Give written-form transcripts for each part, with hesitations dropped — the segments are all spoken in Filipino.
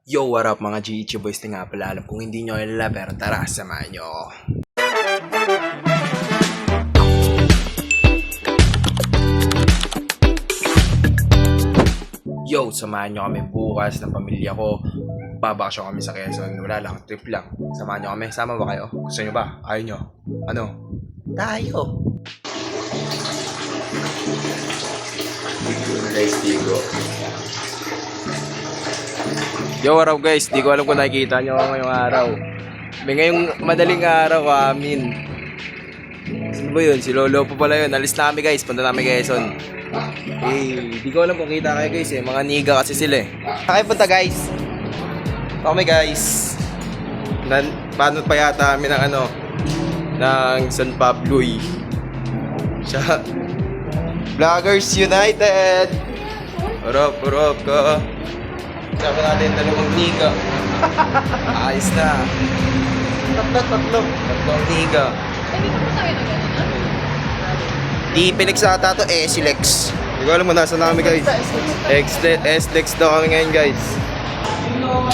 Yo, what up mga GH boys na nga pala. Alam kung hindi nyo kilala pero tara, samahan nyo ako. Yo, samahan nyo kami bukas ng pamilya ko. Babakasyon kami sa Quezon. Wala lang, trip lang. Samahan nyo kami. Sama ba kayo? Gusto nyo ba? Ayaw nyo? Ano? Tayo! Digo. Yo, what up guys? Di ko alam kung nakikita nyo ako ngayong araw. May ngayong madaling araw, amin. Sino ba yun? Si Lolo po pala yun. Alis na kami guys. Punta namin Quezon. Hey, di ko alam kung kita kayo guys eh. Mga niga kasi sila eh. Saan punta guys? Okay guys. Paano pa yata kami ng ano? Ng San Pablo eh. Siya. Vloggers United! Urop ka. Sabi natin dalawang niga. Ayos na. Tatlong niga. Di pinagsata to, Silex. Hindi ko alam mo, nasa na kami guys. S-Lex daw kami ngayon guys.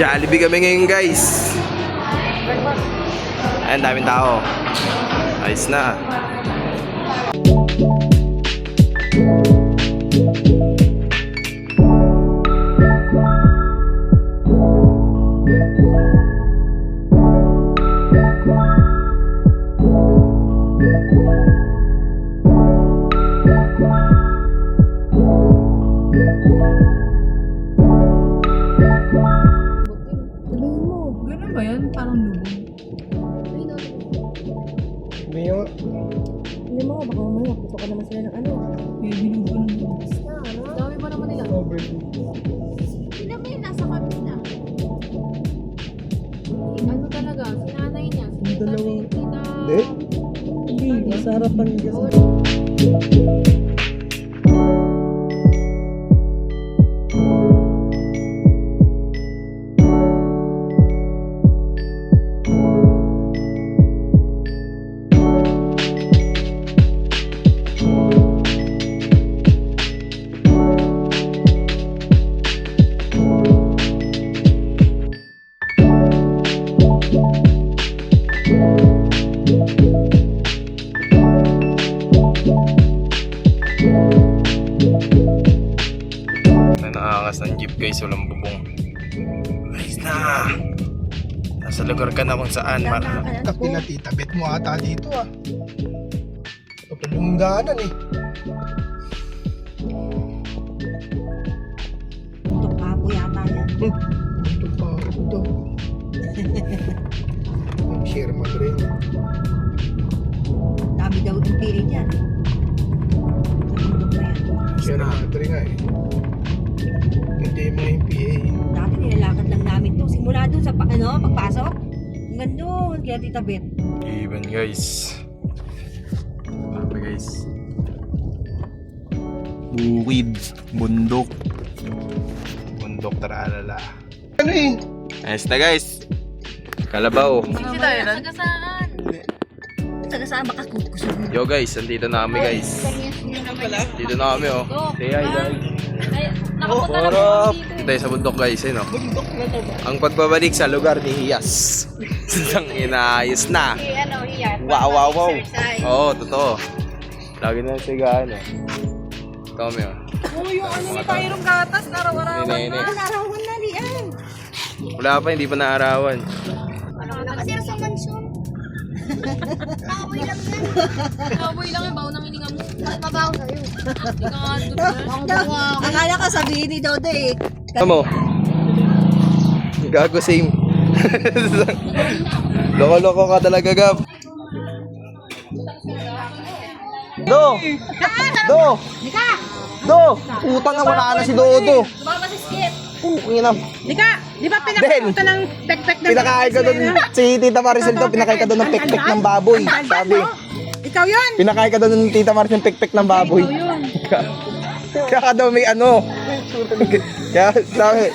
Jollibee kami ngayon guys. Ayan, daming tao. Ayos na. Ganun ba yan? Parang lubog. Hindi mo baka mamaya puto ka naman sila ng ano. May binubo ng lubog. Dami pa naman nila. Sila ba yung nasa kabila? Ano talaga? Sinanay niya? Dalawang- Tita... Hindi, nasa harapan niya kasi. Nakakas ng jeep guys, walang bubong. Ayos na. Nasa lugar ka na kung saan. Kapila tita, bet mo ata dito ah. Kapag yung daanan eh. Putok pa po yata yan. Ito pa ako to. Share mag-ring. Dami daw yung PA dyan. Sa bundok na yan. Share mag-ring nga eh. Hindi yung mga PA. Dati nilalakad lang namin to. Simula dun sa pagpasok. Hanggang doon, kaya Tita Bet. Even guys. Sabi guys. Bukid. Bundok. Bundok taralala. Ano eh? Ayos na guys. Kalabaw. Sisi tayo nun? Sagasaan. Taga saan baka kusog. Yo guys, nandito na kami guys. Dito na kami oh. Say hi guys. Nakapunta na po Warap! dito. Dito tayo sa bundok guys, eh no? Ang pagbabalik sa lugar ni Hiyas. Ang inaayos na. Iyan. Wow. Oo, totoo. Lagi na siya ano. Kami oh. Yung ano ni Tyrong gatas, narawarawan Nene. Larawan na liyan. Wala pa, hindi pa naarawan. Kasi sa mansyon. Kaaway lang yan. Kaboy lang yung bawo ng hininga mo. Mas mabaho sa'yo. Hindi ka nga doon. Akala ka sabihin ni Dodo eh. Ano mo? Gago same. Loko-loko ka talaga, Gab. Do! Utang na wala na si Dodo. Baka masiskip. Ina. Di ba pinakapunta ng pek-pek ng Pinakain ka doon, si Tita Maricel daw, pinakain ka doon ng pek-pek ng baboy. Sabi, Ikaw yun! pinakain ka doon ng Tita Maricel ng pek-pek ng baboy. Kaya ka daw may ano. Kaya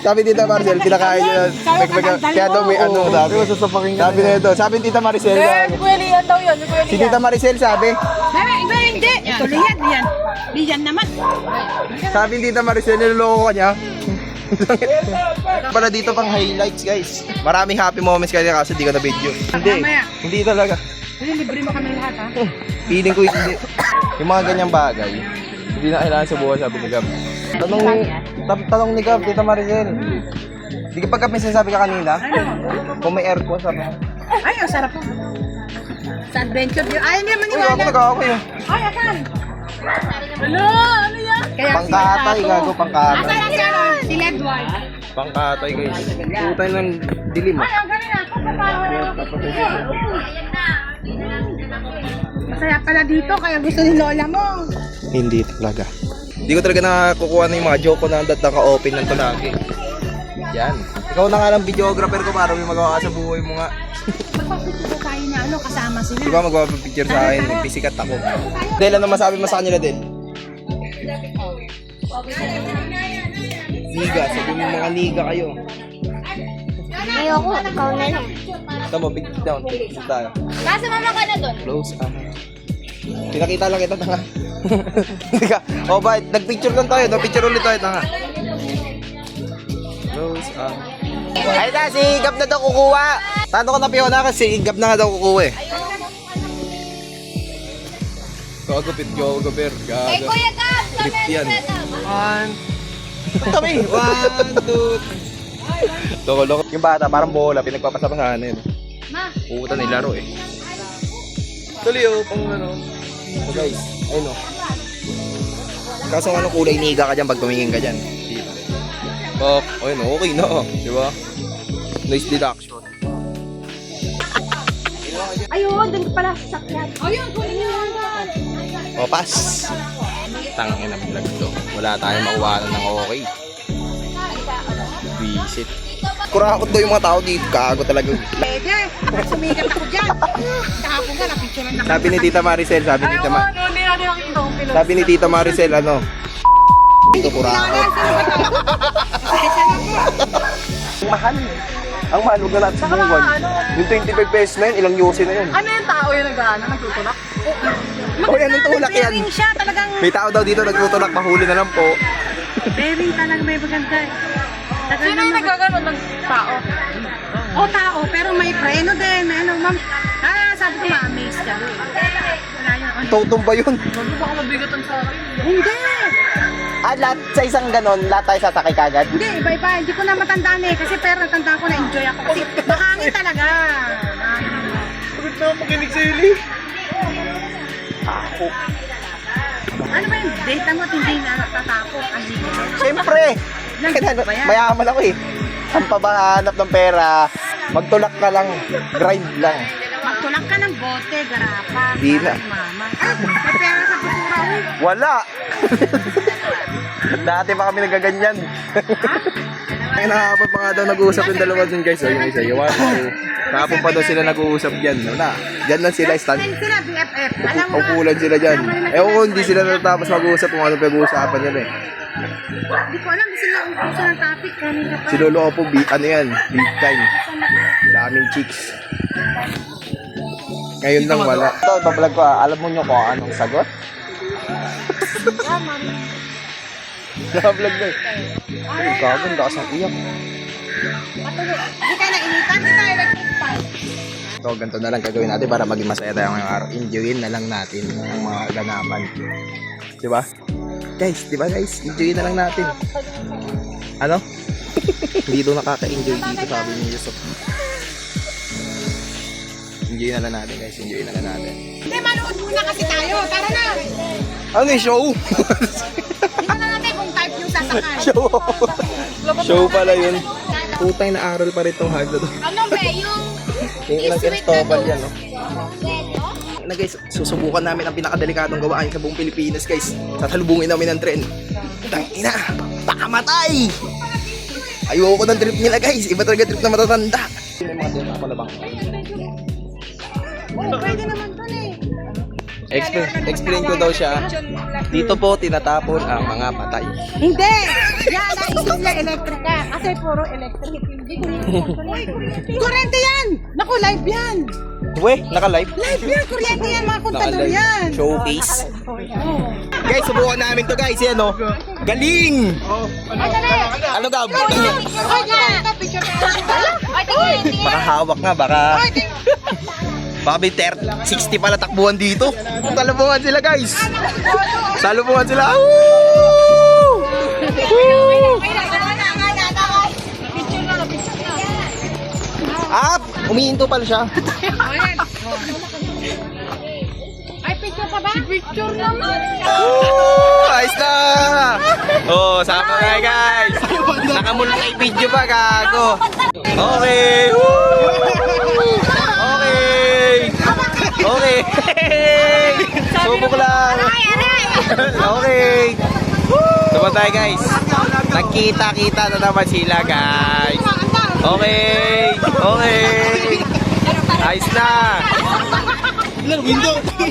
sabi Tita Maricel, pinakain niya ng pek-pek. Kaya daw may ano. Sabi na ito, sabi ni Tita Maricel. Kuya Lian daw yun. Kuya Si Tita Maricel sabi, Sabi, iba hindi! Ito liyan. Liyan naman. sabi ni Tita Maricel, niloloko ka niya. Para dito pang highlights guys. Maraming happy moments kasi di ko na video. Hindi talaga. Libre mo kami lahat, ha? Feeling ko hindi. Yung mga ganyang bagay, hindi na kailangan sa buhay, sabi ni Gab. Tanong ni Gab, Tita Maricel. Di ka pagka may sinasabi ka kanina, kung may aircon, sabi mo. Ay, ang sarap po. Sa adventure yun. Ay, hindi Uy, maniwala. ako nag-aaway eh. Ay, asan? Ano? Ano yan? Kaya Pangkatay, gago, pangkatay. Asan yan? Si Ledward. Pangkatay guys. Putay ng dilim ah. Ay, ang galing ako. Masaya pala dito, kaya gusto ni Lola mo. Hindi talaga. Hindi ko talaga nakakukuha na yung mga joke ko na naka-open ng to lagi. Yan. Ikaw na nga lang videographer ko para may magawa ka sa buhay mo nga. Magpapicture ko tayo na ano, kasama sila. Di ba magpapapicture sa akin, nagpisikat ako. Del, ano masabi mo sa kanila, Del? Niga, sabi mo mga niga kayo. Ayoko, ikaw na lang. Tama, big down. Big tayo. Nasa mama ka na doon. Close up. Pinakita lang kita, tanga. Teka, oh ba, nagpicture lang tayo. Nagpicture ulit tayo, tanga. Close up. Ay na, si Gab na daw kukuha. Tano ko na Fiona kasi si Gab na nga daw kukuha eh. Kagupit ko, Gaber. Kay Gaga. Kuya Gab, Trip yan. kami. Kami. 1, 2. Loko-loko. Yung bata, parang bola. Pinagpapasapasahan yun. Ma. Pupunta nilaro eh. Tuloy oh, pang ano. So guys, ayun oh. Kaso anong kulay niga ka dyan pag tumingin ka dyan? Dito. Oh, ayun oh, okay na oh. Di ba? Noise deduction. Ayun, dun pala sa sakyan. Ayun, kunin niyo yan. O, pass. Tangin ang vlog to. Wala tayong makuwanan ng okay. Visit. Kurakot daw yung mga tao dito. Kago talaga. Pwede. Sumigat ako dyan. Kahapon ka, napicturean na. Sabi ni Tita Maricel, Hindi natin nakikita kung pilos. Sabi ni Tita Maricel, ano? Ito kurakot. Mahal. Ang mahal, huwag na natin subukan. Yung 25 pesos na yun, ilang yosi na yun. Ano yung tao yung nagtutulak? Oh, yan ang tulak yan. Bearing siya, talagang May tao daw dito nagtutulak, mahuli na lang po. bearing talaga may maganda. Sino yung nagkaganon ng tao? O tao, pero may preno din. May ano, ma'am. Sabi ko ma-amaze ka. Wala yung ano. Totom ba yun? Bago baka mabigatan sa akin. Hindi! Lahat sa isang ganon, lahat tayo sasakay kagad. Hindi, iba-iba. Hindi ko na matandaan eh. Kasi pero natandaan ko na enjoy ako. Kasi mahangin talaga. Bakit na makinig sa ili? Ako. Ano ba yung data mo at hindi na natatapos? Siyempre! Mayaman ako eh. Ang pabahanap ng pera, magtulak ka lang, grind lang. Magtulak ka ng bote, garapa. Di na. Mama. May pera sa putura ko. Wala! Dati pa kami nagaganyan. Ay, nakakapag pa nga daw nag-uusap yung dalawa dun guys. O, yung isa, yung one, two. Kahapon pa daw sila nag-uusap dyan. Wala. Dyan lang sila, stand. Friend sila, BFF. Alam mo. Upulan sila dyan. Ewan ko, hindi sila natatapos mag-uusap kung ano pag-uusapan nila eh. Hindi ko alam. Sila ang puso ng topic. Kanina pa. Si Lolo Opo, ano yan? Big time. Daming chicks. Ngayon lang wala. Ito, babalag ko ah. Alam mo nyo kung anong sagot? Nakablog na eh. Ay, kaganda ka sa iyak. Hindi ka na initan. Hindi tayo nag-fight. So, ganito na lang gagawin natin para maging masaya tayo ngayong araw. Enjoyin na lang natin ang mga ganapan. Diba? Guys, diba guys? Enjoyin na lang natin. Ano? Hindi daw nakaka-enjoy dito, sabi ni Yusuf. Enjoy na lang natin guys, enjoy na lang natin. Hindi, manood muna kasi tayo. Tara na. Ano yung show? Tingnan na natin kung type yung sasakay. Show! Show pala yun. Putay na aral pa rin itong hard na to. Ano ba yung Yung ilang Cristobal yan, no? Na guys, susubukan namin ang pinakadelikadong gawain sa buong Pilipinas guys. Sasalubungin namin ng tren. Tangina, pakamatay! Ayoko ng trip nila guys, iba talaga trip na matatanda. May mga dito ako na bang? Oh, pwede naman to eh. Explain ko daw siya. Dito po tinatapon ang mga patay. Hindi! Yan, naisip niya elektrika. Kasi puro electric. Hindi kuryente yan! Naku, live yan! We, naka-live. Live yan, kuryente yan, mga kontador yan. Showcase. Guys, subukan namin to guys. Yan o. Galing! Ano Gab? Baka hawak nga, baka... Baka may 60 pala takbuhan dito. Salubungan sila guys. Salubungan sila. Woo! Woo! Up! Umihinto pala siya. Ay, picture pa ba? Picture naman. Woo! Ayos na! Oh, sama nga guys. Naka-multi-video pa, gago. Okay. Woo! Okay. Okay. Subok lang. Okay. Diba tayo guys? Nagkita-kita na naman sila guys. Okay. Okay. Ayos na.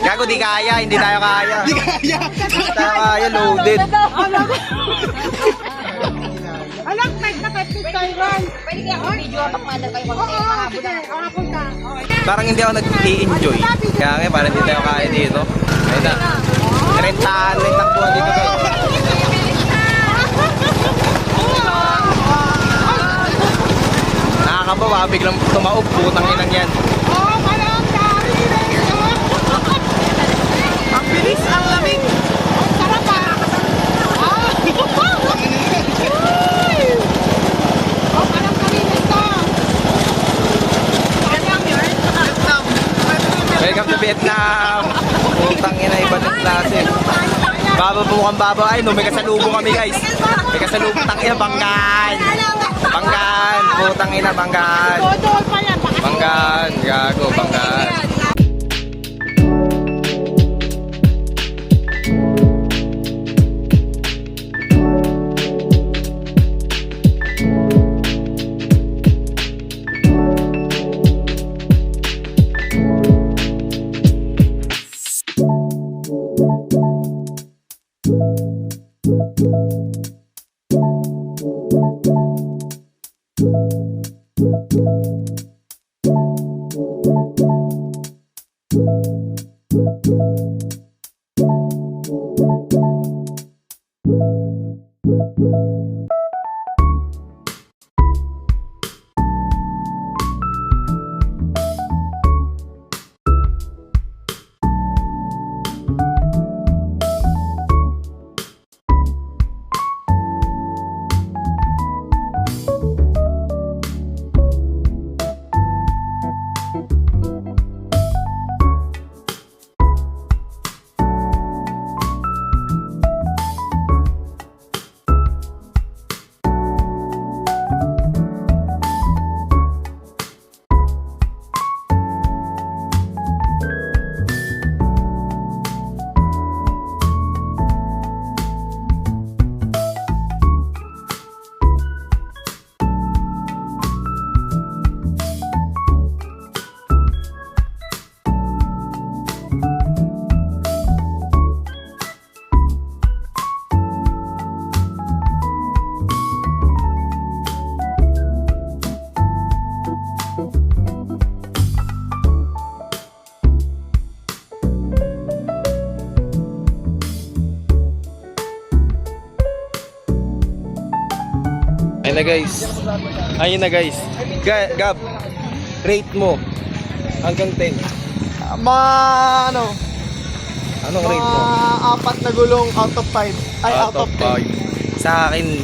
Gago, di kaya. Hindi tayo kaya. Hindi tayo kaya. Loaded. Alam, nagkakapit tayo ron. Pwede kaya ako video kapag madal kayo magpahabol na. Punta. Parang hindi ako nag-i-enjoy. Kaya nga, parang hindi tayo kaya dito. Ayun na. 30 lang takbuhan dito guys. Nakakaba, biglang tumaob. Putang inang yan. Ang bilis, ang lamig. Ang sarap ah. Oh, parang karinig to. Welcome to Vietnam. Putang ina, iba ng klase. Baba po mukhang baba. Ay, no, may kasalubong kami guys. May kasalubong. Tang ina, Banggaan. Banggaan. Putang ina, Banggaan. Dodol pa yan. Banggaan. Gago, Banggaan. Ayun na guys. Ayun na guys. Gab, rate mo hanggang 10. Ano? Anong rate mo? Apat na gulong out of 5. Ay, out of 10. 5. Sa akin,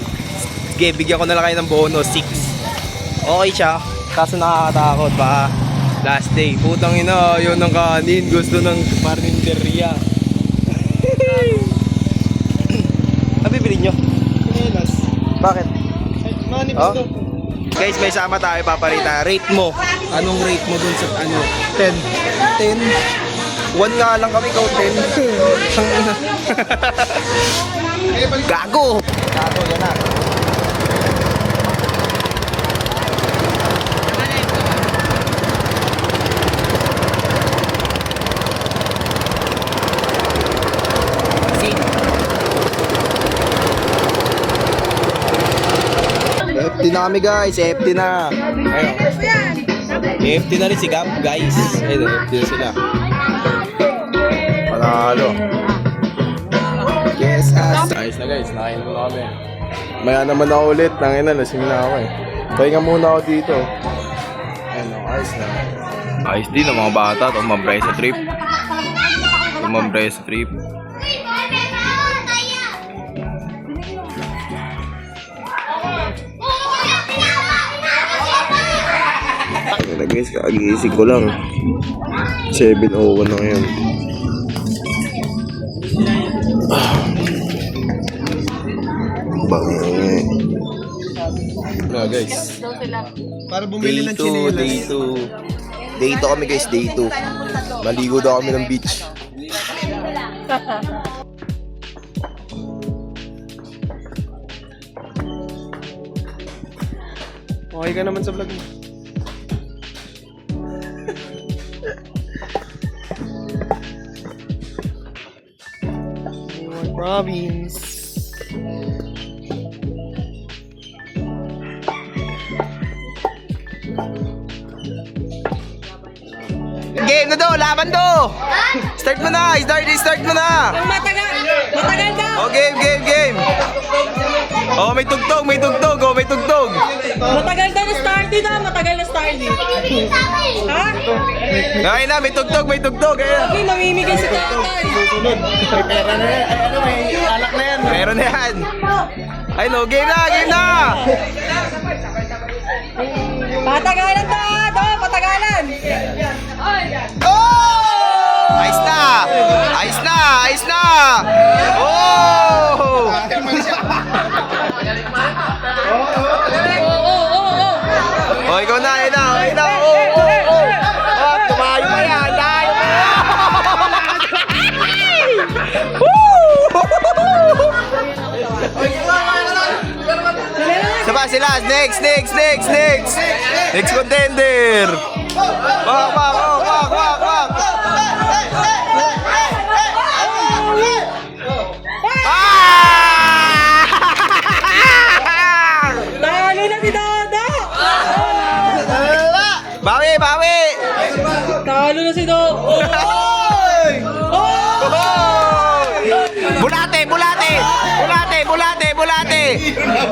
sige, bigyan ko na lang kayo ng bonus, 6. Okay siya, kaso nakakatakot pa. Last day, putang ina, yun ng kanin, gusto ng parinderya. Ano bibili nyo? Pinelas. Bakit? Ay, manipis Oh? to. Guys, may sama tayo paparita. Rate mo. Anong rate mo dun sa ano? 10. 10? 1 nga lang kami, ikaw 10. Gago! Gago, yan na. na kami guys, empty na. Ayun. Empty na rin si Gab guys. Ayun, empty na sila. Panalo. Yes, ayos na guys, nakain na kami. Maya naman ako ulit, nangina, lasing na ako eh. Pahinga muna ako dito. Ayun, ayos na. Ayos din ang mga bata, tumambray sa trip. Tumambray sa trip. Ayun guys, kagising ko lang. 7:01 na ngayon. Bangin. Ano guys? Para bumili ng Day 2, chinelas. day 2. Day 2 kami guys, day 2. Maligo daw kami ng beach. Okay ka naman sa vlog mo. Province. Game na daw, laban daw. Start mo na, start mo na. Matagal daw. Oh, game. Oh, may tugtog. Oh, may tugtog. Matagal daw na start dito. Matagal na start dito. Ha? Ngayon na, may tugtog. Ayan. Okay, mamimigay si tatay. Meron na yan. Ay no, game na. Patagalan to. Patagalan. Oh! Ayos na. Oh! Oh, ikaw na. Oh. Tumayo pa yan. Saba sila. Next. Next contender. Wak. Talo na si Dodo. Bawi. Talo na si Dodo.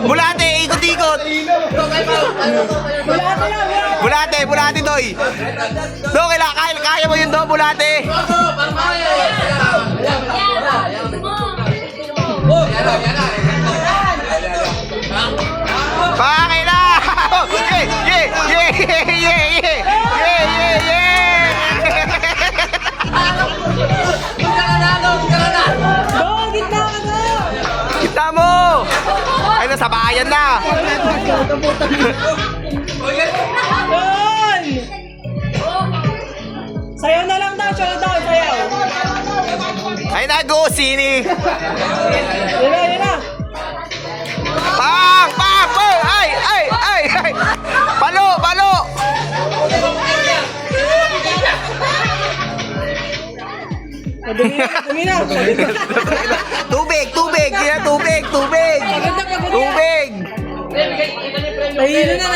Bulate, ikot. Bulate, Doy. Do, kaya mo yun, Do, bulate. Bakit na? Do, gitna ka na. Kita mo! Ay, nasa bayan na! Doon. Sayaw na lang daw, showdown, sayaw. Ay, nag-go, sini! Yun na. Pak! Ay! Palo! Dumi na. Tubig! Kaya tubig! Tubig! Nahilo na.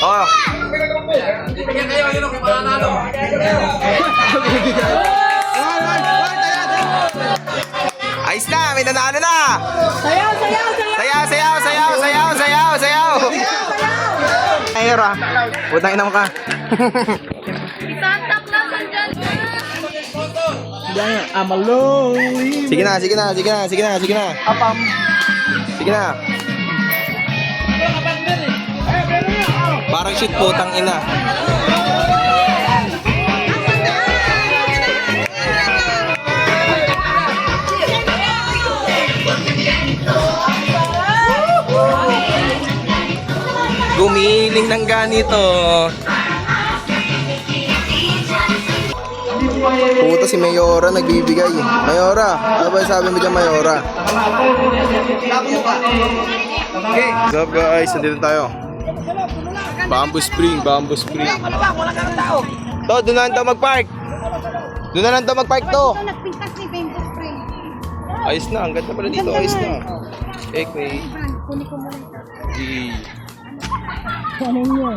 Oh! Ayos na! May nanalo na! Sayaw. Sayaw! Ayun ah! Putang ina mo ka! Santa Claus andyan. Sige na! Sige na! Parang shit putang ina. Gumiling ng ganito. Puta si Mayora nagbibigay. Mayora, ano ba sabi mo dyan, Mayora? What's up guys? Nandito tayo. Bamboo Spring. To, doon na lang to mag-park to. Ayos na, ang ganda pala dito. Ayos na. Okay. Kunin ko muna. Ano nyo?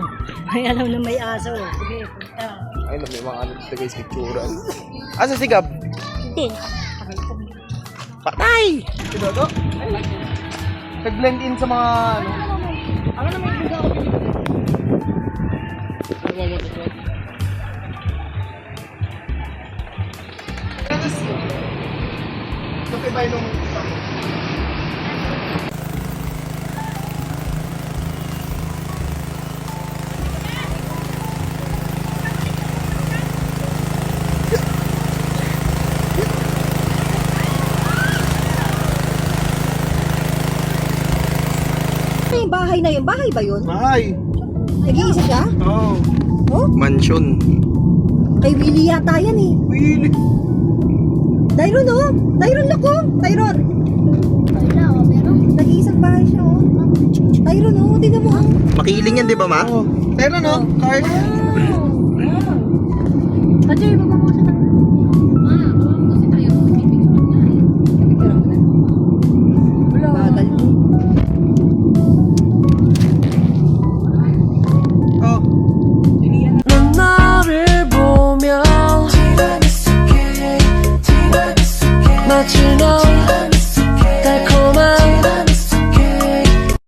May alam na may aso. Sige, punta. Ay, may mga ano dito guys, picturean. Asa si Gab? Hindi. Patay! Si Dodo? Nag-blend in sa mga ano. Ano naman yung bigaw? Ito ba yung kita mo? Ano yung bahay na yun? Bahay ba yun? Bahay. Nag-iisa siya? Oo. Oh? Mansion. Kay Willie yata yan eh. Willy. Tyron oh! Tyron look oh! Tyron! Wala, pero Nag-iisang bahay siya oh. Tyron oh! Tingnan mo ah. Makiling yan, di ba, ma? Oo. Pero no, card. Ajay, baka mo siya. kasi tayo magpipicture niya eh. Bagal mo. Oh. 너를 보면 마치 너